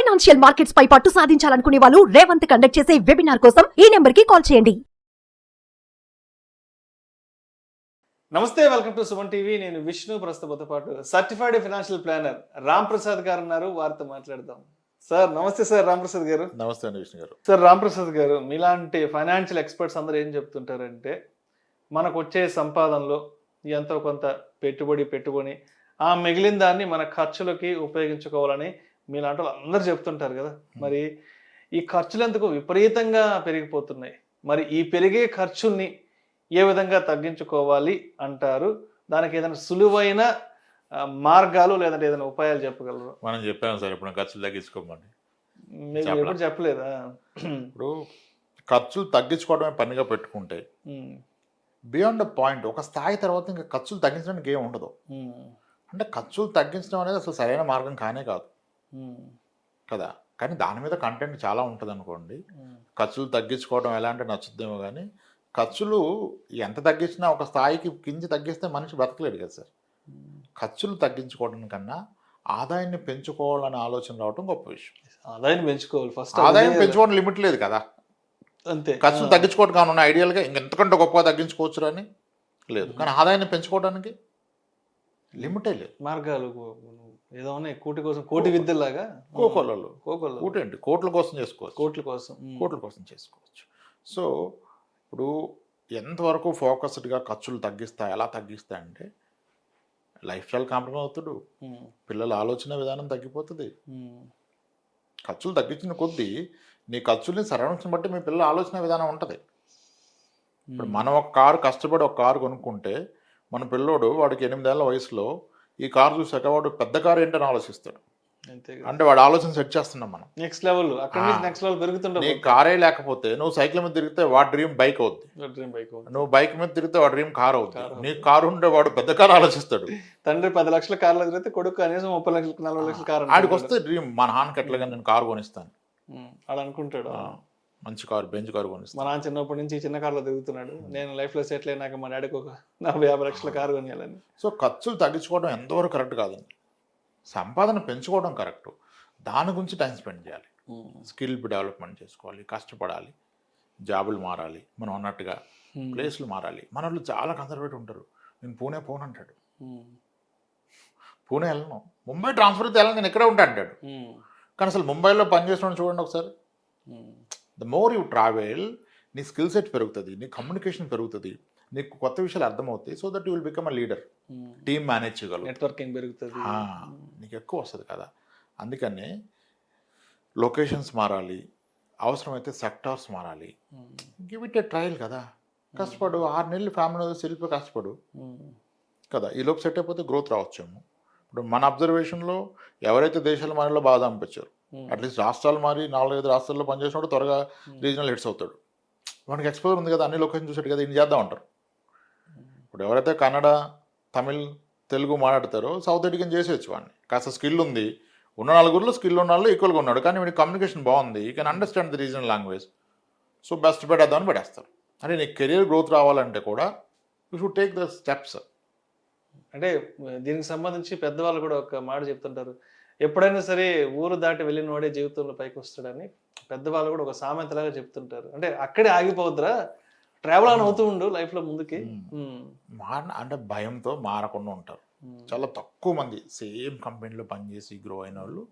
Financial markets పై పట్టు సాధించాలనుకునే వాళ్ళు Revanth conduct చేసే వెబినార్ కోసం ఈ నెంబర్ కి కాల్ చేయండి. నమస్తే, వెల్కమ్ టు సుమన్ టీవీ. నేను విష్ణు. ప్రస్తుతంతో పాటు certified financial planner Ram Prasad గారు ఉన్నారు. వారితో మాట్లాడదాం. సార్ నమస్తే. సార్ రామ్ ప్రసాద్ గారు. నమస్తే అండి విష్ణు గారు. సార్ రామ్ ప్రసాద్ గారు, మీలాంటి ఫైనాన్షియల్ ఎక్స్పర్ట్స్ అందరూ ఏం చెప్తుంటారంటే, మనకు వచ్చే సంపాదనలో ఎంతో కొంత పెట్టుబడి ఆ మిగిలిన దాన్ని మన ఖర్చులకి ఉపయోగించుకోవాలని మీలాంటి వాళ్ళు అందరూ చెప్తుంటారు కదా. మరి ఈ ఖర్చులు ఎందుకు విపరీతంగా పెరిగిపోతున్నాయి? మరి ఈ పెరిగే ఖర్చుల్ని ఏ విధంగా తగ్గించుకోవాలి అంటారు? దానికి ఏదైనా సులువైన మార్గాలు లేదంటే ఏదైనా ఉపాయాలు చెప్పగలరు? మనం చెప్పాము సార్, ఇప్పుడు ఖర్చులు తగ్గించుకోమని. మీరు ఎప్పుడు చెప్పలేదా? ఇప్పుడు ఖర్చులు తగ్గించుకోవడమే పనిగా పెట్టుకుంటే బియాండ్ పాయింట్ ఒక స్థాయి తర్వాత ఇంకా ఖర్చులు తగ్గించడానికి ఏం ఉండదు. అంటే ఖర్చులు తగ్గించడం అనేది అసలు సరైన మార్గం కానే కాదు కదా. కానీ దాని మీద కంటెంట్ చాలా ఉంటుంది అనుకోండి. ఖర్చులు తగ్గించుకోవడం ఎలా అంటే నచ్చుద్దేమో, కానీ ఖర్చులు ఎంత తగ్గించినా ఒక స్థాయికి కించి తగ్గిస్తే మనిషి బ్రతకలేడు కదా సార్. ఖర్చులు తగ్గించుకోవడం కన్నా ఆదాయాన్ని పెంచుకోవాలనే ఆలోచన రావడం గొప్ప విషయం. ఆదాయాన్ని పెంచుకోవాలి ఫస్ట్. ఆదాయం పెంచుకోవడం లిమిట్ లేదు కదా, అంతే. ఖర్చులు తగ్గించుకోవడం కానున్న ఐడియల్గా ఇంకెంతకంటే గొప్పగా తగ్గించుకోవచ్చు అని లేదు, కానీ ఆదాయాన్ని పెంచుకోవడానికి లిమిటే లేదు. మార్గాలు ఏదో ఉన్నాయి. కోటి విద్యలాగా కూటి ఏంటి, కోట్ల కోసం చేసుకోవచ్చు. కోట్ల కోసం చేసుకోవచ్చు. సో ఇప్పుడు ఎంతవరకు ఫోకస్డ్గా ఖర్చులు తగ్గిస్తాయి, ఎలా తగ్గిస్తాయి అంటే లైఫ్ స్టైల్ కాంప్రమైజ్ అవుతాడు, పిల్లల ఆలోచన విధానం తగ్గిపోతుంది. ఖర్చులు తగ్గించిన కొద్దీ నీ ఖర్చుల్ని సరళించడం బట్టి మీ పిల్లల ఆలోచన విధానం ఉంటుంది. ఇప్పుడు మనం ఒక కారు కష్టపడి ఒక కారు కొనుక్కుంటే మన పిల్లోడు వాడికి 8 ఏళ్ల వయసులో ఈ కారు చూసాక వాడు పెద్ద కారు ఏంటని ఆలోచిస్తాడు. అంటే వాడు ఆలోచన సెట్ చేస్తున్నాం మనం. నెక్స్ట్ లెవెల్ పెరుగుతుంటాం. నీ కారే లేకపోతే నువ్వు సైకిల్ మీద తిరిగితే వాడి డ్రీమ్ బైక్ అవుద్ది, నువ్వు బైక్ మీద తిరిగితే వాడి డ్రీమ్ కార్ అవుద్ది. నీ కారు ఉంటే వాడు పెద్ద కారు ఆలోచిస్తాడు. తండ్రి 10 లక్షల కార్లో తిరిగితే కొడుకు కనీసం 30 లక్షలకు 40 లక్షల కారు. ఆడికి వస్తే డ్రీమ్, మా నాన్నకి ఎట్లాగా నేను కారు కొనిస్తాను అలా అనుకుంటాడు. మంచి కారు, బెంచ్ కారు కొనిస్తాను. మా నాన్న చిన్నప్పటి నుంచి చిన్న కార్లో తిరుగుతున్నాడు, నేను లైఫ్ లో సెటిల్ అయినాక మా డాడీకి ఒక 40-50 లక్షల కారు కొనియాలని. సో ఖర్చులు తగ్గించుకోవడం ఎంతవరకు కరెక్ట్ కాదండి. సంపాదన పెంచుకోవడం కరెక్ట్. దాని గురించి టైం స్పెండ్ చేయాలి, స్కిల్ డెవలప్మెంట్ చేసుకోవాలి, కష్టపడాలి, జాబులు మారాలి, మనం అన్నట్టుగా ప్లేస్లు మారాలి. మన వాళ్ళు చాలా కన్సర్వేటివ్ ఉంటారు. నేను పూణే పోను అంటాడు, పూణే వెళ్ళను, ముంబై ట్రాన్స్ఫర్ అయితే వెళ్ళను, నేను ఎక్కడే ఉంటా అంటాడు. కానీ అసలు ముంబైలో పనిచేసిన చూడండి ఒకసారి. ద మోర్ యూ ట్రావెల్, నీ స్కిల్ సెట్ పెరుగుతుంది, నీ కమ్యూనికేషన్ పెరుగుతుంది, నీకు కొత్త విషయాలు అర్థమవుతాయి. So that you will become a leader, team manage చేయగలరు, నెట్వర్కింగ్ పెరుగుతుంది, నీకు ఎక్కువ వస్తుంది కదా. అందుకని లొకేషన్స్ మారాలి, అవసరమైతే సెక్టార్స్ మారాలి. గివ్ ఇట్ ఏ ట్రయల్ కదా. కష్టపడు, 6 నెలలు ఫ్యామిలీ సెల్ఫ్ కష్టపడు కదా. ఈ లోపు సెట్ అయిపోతే గ్రోత్ రావచ్చేమో. ఇప్పుడు మన అబ్జర్వేషన్లో ఎవరైతే దేశాల మారిలో బాగా అనిపించారు, అట్లీస్ట్ రాష్ట్రాలు మారి 4-5 రాష్ట్రాల్లో పనిచేసినప్పుడు త్వరగా రీజనల్ హెడ్స్ అవుతాడు. వాడికి ఎక్స్పోజర్ ఉంది కదా, అన్ని లొకేషన్ చూసాడు కదా, ఇన్ని చేద్దాం అంటారు. ఇప్పుడు ఎవరైతే కన్నడ, తమిళ్, తెలుగు మాట్లాడతారో సౌత్ ఇండియన్ చేసేయచ్చు వాడిని. కాస్త స్కిల్ ఉంది, ఉన్న 4 స్కిల్ ఉన్న వాళ్ళు ఈక్వల్గా ఉన్నాడు, కానీ వీడికి కమ్యూనికేషన్ బాగుంది, you can understand the regional language. So best పెట్టేద్దామని పెట్టేస్తారు. అంటే నీకు కెరియర్ గ్రోత్ రావాలంటే కూడా you should take the steps. అంటే దీనికి సంబంధించి పెద్దవాళ్ళు కూడా ఒక మాట చెప్తుంటారు, ఎప్పుడైనా సరే ఊరు దాటి వెళ్ళిన వాడే జీవితంలో పైకి వస్తాడని. పెద్దవాళ్ళు కూడా ఒక సామెతలాగా చెప్తుంటారు. అంటే అక్కడే ఆగిపోద్దురా, ట్రావెల్ అని అవుతూ ఉండు లైఫ్లో ముందుకి. అంటే భయంతో మారకుండా ఉంటారు. చాలా తక్కువ మంది సేమ్ కంపెనీలో పనిచేసి గ్రో అయిన వాళ్ళు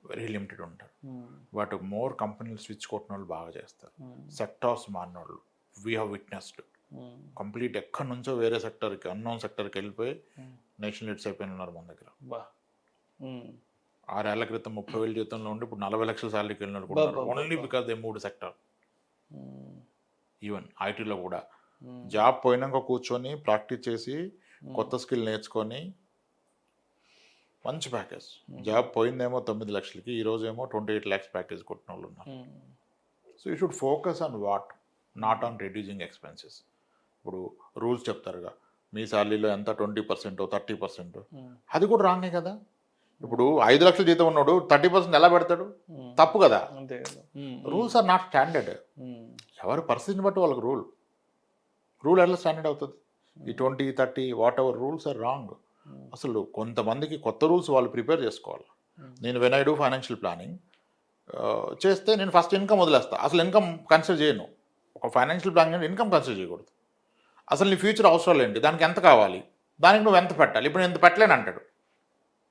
వెరీ లిమిటెడ్ ఉంటారు. బట్ మోర్ కంపెనీలు స్విచ్ కొట్టిన వాళ్ళు బాగా చేస్తారు. సెక్టార్స్ మారిన వాళ్ళు వీ హ్యావ్ విట్నెస్డ్ కంప్లీట్ ఎక్కడి నుంచో వేరే సెక్టర్కి, అన్నోన్ సెక్టర్కి వెళ్ళిపోయి నేషనల్ లీడ్స్ అయిపోయిన ఉన్నారు మన దగ్గర. 6 ఏళ్ల క్రితం 30,000 జీతంలో ఉండి ఇప్పుడు 40 లక్షల శాలరీకి వెళ్ళినారు కూడా, only because they moved sector. Even ఐటీలో కూడా జాబ్ పోయినాక కూర్చొని ప్రాక్టీస్ చేసి కొత్త స్కిల్ నేర్చుకొని మంచి ప్యాకేజ్. జాబ్ పోయిందేమో 9 లక్షలకి, ఈరోజు ఏమో 28 lakhs ప్యాకేజ్ కొట్టిన వాళ్ళు ఉన్నారు. So you should focus on what, not on reducing expenses. ఇప్పుడు రూల్స్ చెప్తారుగా, మీ శాలరీలో ఎంత 20%, 30%, అది కూడా రాంగే కదా. ఇప్పుడు 5 లక్షల జీతం ఉన్నాడు 30% ఎలా పెడతాడు? తప్పు కదా. Rules are not standard. ఎవరి పరిస్థితిని బట్టి వాళ్ళకి రూల్ ఎలా స్టాండర్డ్ అవుతుంది? ఈ 20, 30 whatever rules are wrong. అసలు కొంతమందికి కొత్త రూల్స్ వాళ్ళు ప్రిపేర్ చేసుకోవాలి. నేను when I do financial planning, చేస్తే నేను ఫస్ట్ ఇన్కమ్ వదిలేస్తా. అసలు ఇన్కమ్ కన్సిడర్ చేయను. ఒక ఫైనాన్షియల్ ప్లానింగ్ ఇన్కమ్ కన్సిడర్ చేయకూడదు. అసలు నీ ఫ్యూచర్ అవసరాలు ఏంటి, దానికి ఎంత కావాలి, దానికి నువ్వు ఎంత పెట్టాలి. ఇప్పుడు నేను ఎంత పెట్టలేను అంటాడు.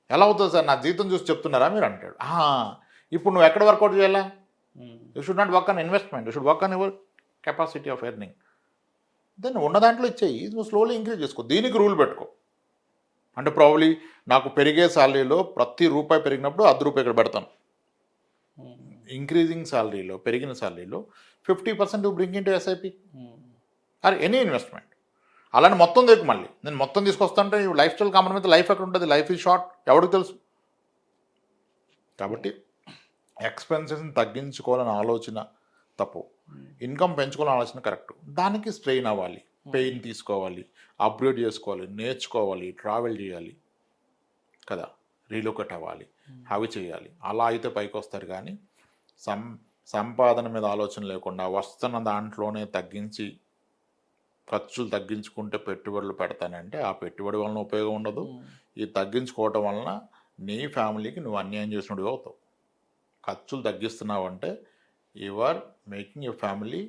ఎలా అవుతుంది సార్, నా జీతం చూసి చెప్తున్నారా మీరు అంటాడు. ఇప్పుడు నువ్వు ఎక్కడ వర్కౌట్ చేయాలా? You should not work on investment, you should work on your capacity of earning. Then ఉన్న దాంట్లో ఇచ్చేయి, నువ్వు స్లోలీ ఇంక్రీజ్ చేసుకో. దీనికి రూల్ పెట్టుకో. అంటే ప్రాబ్లీ నాకు పెరిగే శాలరీలో ప్రతి రూపాయి పెరిగినప్పుడు ₹10 ఇక్కడ పెడతాను. ఇంక్రీజింగ్ శాలరీలో, పెరిగిన శాలరీలో 50% bring in to SIP or any investment. అలానే మొత్తం దగ్గర మళ్ళీ నేను మొత్తం తీసుకొస్తాంటే లైఫ్ స్టైల్ కాంప్రమైజ్, లైఫ్ ఎక్కడ ఉంటుంది, లైఫ్ ఈజ్ షార్ట్, ఎవరికి తెలుసు. కాబట్టి ఎక్స్పెన్సెస్ని తగ్గించుకోవాలని ఆలోచన తప్పు, ఇన్కమ్ పెంచుకోవాలని ఆలోచన కరెక్ట్. దానికి స్ట్రెయిన్ అవ్వాలి, పెయిన్ తీసుకోవాలి, అప్గ్రేడ్ చేసుకోవాలి, నేర్చుకోవాలి, ట్రావెల్ చేయాలి కదా, రీలొకేట్ అవ్వాలి, అవి చేయాలి. అలా అయితే పైకి వస్తారు. కానీ సంపాదన మీద ఆలోచన లేకుండా వస్తున్న దాంట్లోనే తగ్గించి ఖర్చులు తగ్గించుకుంటే పెట్టుబడులు పెడతానంటే ఆ పెట్టుబడి వలన ఉపయోగం ఉండదు. ఈ తగ్గించుకోవటం వలన నీ ఫ్యామిలీకి నువ్వు అన్యాయం చేసినట్టుగా అవుతావు. ఖర్చులు తగ్గిస్తున్నావు అంటే you are making your family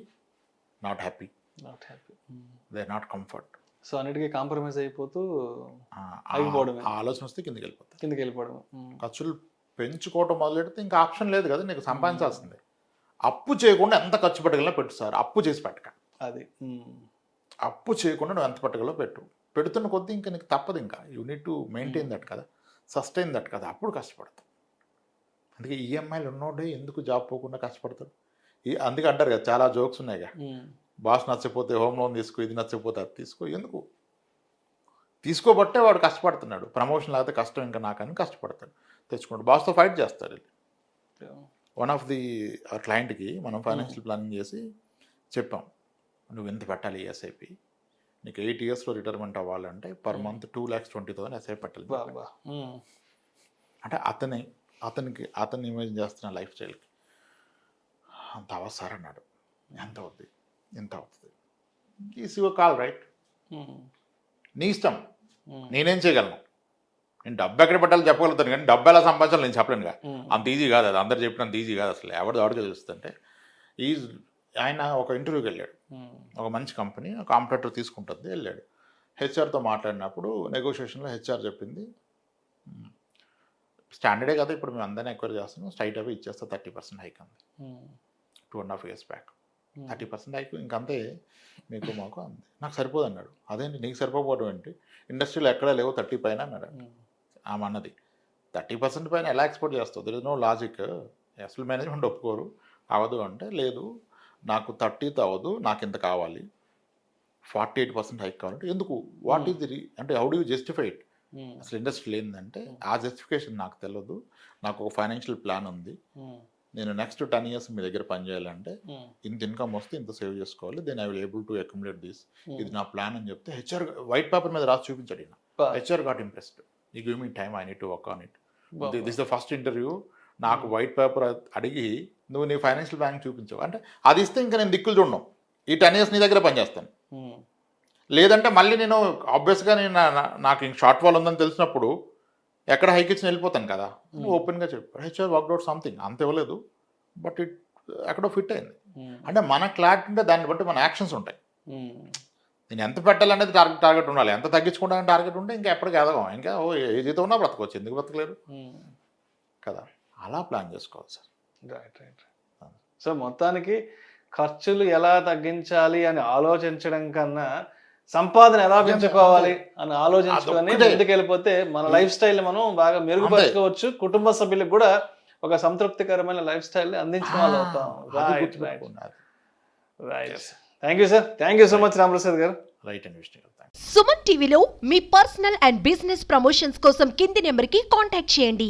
not happy, they are not comfort. So అన్నిటికీ కాంప్రమైజ్ అయిపోతూ ఆలోచన వస్తే కిందకి వెళ్ళిపోవడం. ఖర్చులు పెంచుకోవటం మొదలెడితే ఇంకా ఆప్షన్ లేదు కదా, నీకు సంపాదించాల్సిందే. అప్పు చేయకుండా ఎంత ఖర్చు పెట్టగలనో పెట్టు సార్, అప్పు చేసి పెట్టక. అది అప్పు చేయకుండా నువ్వు ఎంత పెట్టగలనో పెడుతున్న కొద్దీ ఇంకా నీకు తప్పదు. ఇంకా you need to maintain that కదా, సస్టైన్ దట్ కదా, అప్పుడు కష్టపడతావు. అందుకే ఈఎంఐలు ఉన్నోడే ఎందుకు జాబ్ పోకుండా కష్టపడతాడు. అందుకే అంటారు కదా, చాలా జోక్స్ ఉన్నాయిగా, బాస్ నచ్చకపోతే హోమ్ లోన్ తీసుకో, ఇది నచ్చకపోతే అది తీసుకో. ఎందుకు తీసుకోబట్టే వాడు కష్టపడుతున్నాడు. ప్రమోషన్ లేకపోతే కష్టం ఇంకా నాకని కష్టపడతాడు, తెచ్చుకుంటాడు, బాస్తో ఫైట్ చేస్తాడు. వన్ ఆఫ్ ది క్లయింట్కి మనం ఫైనాన్షియల్ ప్లానింగ్ చేసి చెప్పాం, నువ్వు ఎంత పెట్టాలి ఎస్ఐపి, నీకు 8 yearsలో రిటైర్మెంట్ అవ్వాలంటే పర్ మంత్ 2,20,000 ఎస్ఐపి పెట్టాలి. అంటే అతన్ని ఇమేజిన్ చేస్తున్న లైఫ్ స్టైల్కి అంత అవసరం అన్నాడు. ఎంత అవుతుంది, ఎంత అవుతుంది, ఈస్ యువర్ కాల్, రైట్, నీ ఇష్టం, నేనేం చేయగలను. నేను డబ్బు ఎక్కడ పెట్టాలో చెప్పగలుగుతాను, కానీ డబ్బు ఎలా సంపాదించాలి నేను చెప్పలేనుగా. అంత ఈజీ కాదు అది, అందరు చెప్పినంత ఈజీ కాదు అసలు. ఎవరికి తెలుస్తుంటే ఆయన ఒక ఇంటర్వ్యూకి వెళ్ళాడు, ఒక మంచి కంపెనీ కాంపిటేటర్ తీసుకుంటుంది, వెళ్ళాడు. హెచ్ఆర్తో మాట్లాడినప్పుడు నెగోషియేషన్లో హెచ్ఆర్ చెప్పింది, స్టాండర్డే కదా ఇప్పుడు మేము అందరినీ ఎంక్వైరీ చేస్తున్నాం, స్ట్రైట్ అవే ఇచ్చేస్తా 30% హైక్ అంది. 2.5 years బ్యాక్ 30% హైక్, ఇంకంతే మీకు మాకు అంది. నాకు సరిపోదు అన్నాడు. అదేంటి నీకు సరిపోవడం ఏంటి, ఇండస్ట్రీలో ఎక్కడా లేవు 30 పైన అన్నాడు. ఆమె అన్నది 30% పైన ఎలా ఎక్స్పోర్ట్ చేస్తావు, దెర్ ఇస్ నో లాజిక్, అసలు మేనేజ్మెంట్ ఒప్పుకోరు, అవ్వదు అంటే లేదు నాకు 30th అవ్వదు, నాకు ఇంత కావాలి, 48% హైక్ కావాలంటే ఎందుకు, వాట్ ఈస్ ది అంటే how do you justify it. అసలు ఇండస్ట్రీలో ఏంటంటే ఆ జస్టిఫికేషన్ నాకు తెలియదు, నాకు ఒక ఫైనాన్షియల్ ప్లాన్ ఉంది, నేను నెక్స్ట్ 10 years మీ దగ్గర పనిచేయాలంటే ఇంత ఇన్కమ్ వస్తే ఇంత సేవ్ చేసుకోవాలి, then I will able to accumulate this, ఇది నా ప్లాన్ అని చెప్తే హెచ్ఆర్ వైట్ పేపర్ మీద రాసి చూపించాడు. HR got impressed, you give me time, I need to work on it, this the first interview. నాకు వైట్ పేపర్ అడిగి నువ్వు నీ ఫైనాన్షియల్ ప్లాన్ చూపించావు అంటే అది ఇస్తే ఇంకా నేను దిక్కులు చూడను, ఈ 10 years నీ దగ్గర పనిచేస్తాను. లేదంటే మళ్ళీ నేను ఆబ్వియస్గా నేను నాకు ఇంక షార్ట్ ఫాల్ ఉందని తెలిసినప్పుడు ఎక్కడ హైక్ ఇచ్చిన వెళ్ళిపోతాను కదా. ఓపెన్గా చెప్పాడు, హెచ్ఆర్ వర్క్ అవుట్ సంథింగ్, అంత ఇవ్వలేదు బట్ ఇట్ ఎక్కడో ఫిట్ అయింది. అంటే మన క్లారిటీ ఉంటే దాన్ని బట్టి మన యాక్షన్స్ ఉంటాయి. నేను ఎంత పెట్టాలనేది టార్గెట్ ఉండాలి, ఎంత తగ్గించుకుంటానని టార్గెట్ ఉంటే ఇంకా ఎప్పటికీ ఎదగం, ఇంకా ఏ జీతం ఉన్నా బ్రతకొచ్చు, ఎందుకు బ్రతకలేరు కదా. అలా ప్లాన్ చేసుకోవాలి సార్. రైట్. సో మొత్తానికి ఖర్చులు ఎలా తగ్గించాలి అని ఆలోచించడం కన్నా సంపాదన ఎలా పెంచుకోవాలి అని ఆలోచించుకొని ముందుకు వెళ్ళిపోతే మన లైఫ్ స్టైల్ మనం బాగా మెరుగుపరచుకోవచ్చు, కుటుంబ సభ్యులకు కూడా ఒక సంతృప్తికరమైన లైఫ్ స్టైల్ అందించిన వాళ్ళు అవుతాం. Right. Thank you sir, thank you so much Ramprasad గారు. రైట్ అండ్ విష్ణు గారు. సుమన్ టీవీలో మీ పర్సనల్ అండ్ బిజినెస్ ప్రమోషన్స్ కోసం కింది నెంబర్కి కాంటాక్ట్ చేయండి.